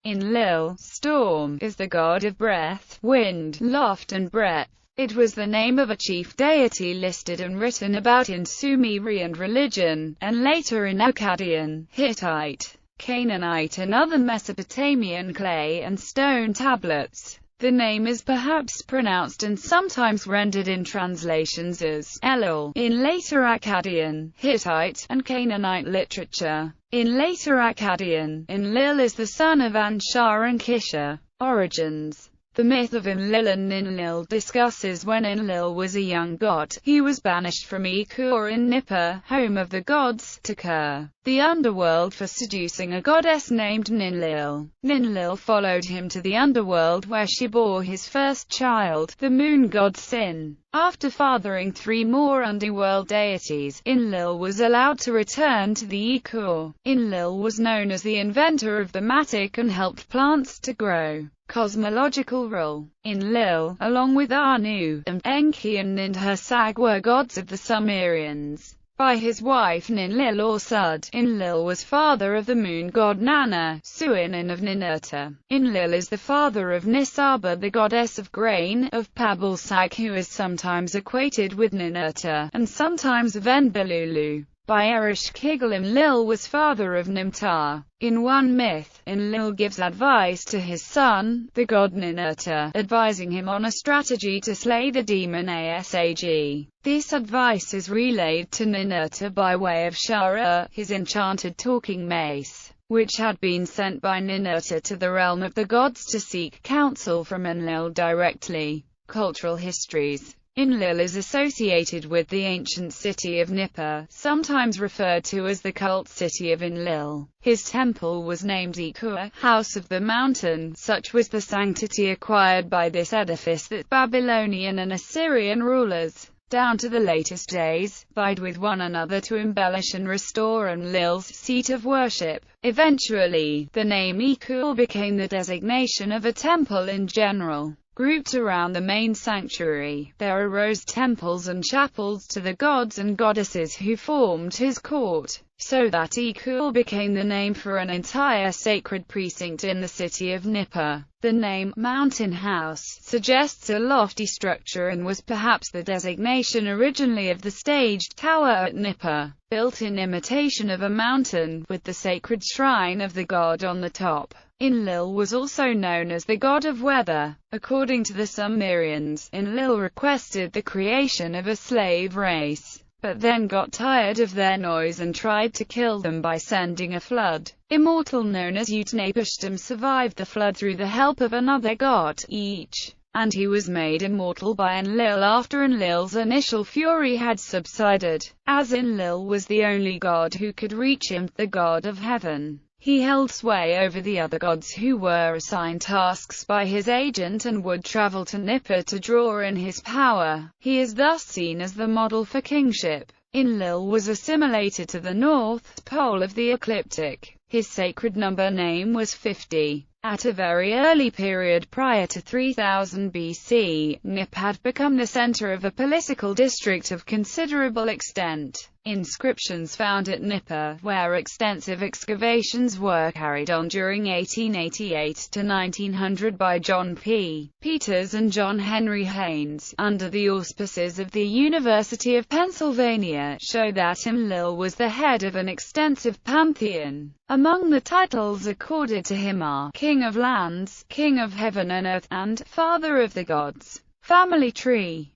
Enlil, storm, is the god of breath, wind, loft and breadth. It was the name of a chief deity listed and written about in Sumerian religion, and later in Akkadian, Hittite, Canaanite and other Mesopotamian clay and stone tablets. The name is perhaps pronounced and sometimes rendered in translations as Elul in later Akkadian, Hittite, and Canaanite literature. In later Akkadian, Enlil is the son of Anshar and Kisha. Origins. The myth of Enlil and Enlil discusses when Enlil was a young god, he was banished from Ekur in Nippur, home of the gods, to Kur, the underworld, for seducing a goddess named Ninlil. Ninlil followed him to the underworld where she bore his first child, the moon god Sin. After fathering 3 more underworld deities, Enlil was allowed to return to the Ekur. Enlil was known as the inventor of the mattock and helped plants to grow. Cosmological role. Enlil, along with Anu, and Enki and Ninhursag, were gods of the Sumerians. By his wife Ninlil or Sud, Enlil was father of the moon god Nana, Suin and of Ninurta. Enlil is the father of Nisaba, the goddess of grain, of Pabalsag, who is sometimes equated with Ninurta, and sometimes of Enbelulu. By Ereshkigal, Enlil was father of Nimtar. In one myth, Enlil gives advice to his son, the god Ninurta, advising him on a strategy to slay the demon Asag. This advice is relayed to Ninurta by way of Shara, his enchanted talking mace, which had been sent by Ninurta to the realm of the gods to seek counsel from Enlil directly. Cultural histories. Enlil is associated with the ancient city of Nippur, sometimes referred to as the cult city of Enlil. His temple was named Ekur, House of the Mountain. Such was the sanctity acquired by this edifice that Babylonian and Assyrian rulers, down to the latest days, vied with one another to embellish and restore Enlil's seat of worship. Eventually, the name Ekur became the designation of a temple in general. Grouped around the main sanctuary, there arose temples and chapels to the gods and goddesses who formed his court, so that Ekur became the name for an entire sacred precinct in the city of Nippur. The name, Mountain House, suggests a lofty structure and was perhaps the designation originally of the staged tower at Nippur, built in imitation of a mountain, with the sacred shrine of the god on the top. Enlil was also known as the god of weather. According to the Sumerians, Enlil requested the creation of a slave race, but then got tired of their noise and tried to kill them by sending a flood. Immortal known as Utnapishtim survived the flood through the help of another god, and he was made immortal by Enlil after Enlil's initial fury had subsided. As Enlil was the only god who could reach him, the god of heaven, he held sway over the other gods who were assigned tasks by his agent and would travel to Nippur to draw in his power. He is thus seen as the model for kingship. Enlil was assimilated to the north pole of the ecliptic. His sacred number name was 50. At a very early period prior to 3000 BC, Nippur had become the center of a political district of considerable extent. Inscriptions found at Nippur, where extensive excavations were carried on during 1888 to 1900 by John P. Peters and John Henry Haynes, under the auspices of the University of Pennsylvania, show that Enlil was the head of an extensive pantheon. Among the titles accorded to him are King of Lands, King of Heaven and Earth, and Father of the Gods. Family tree.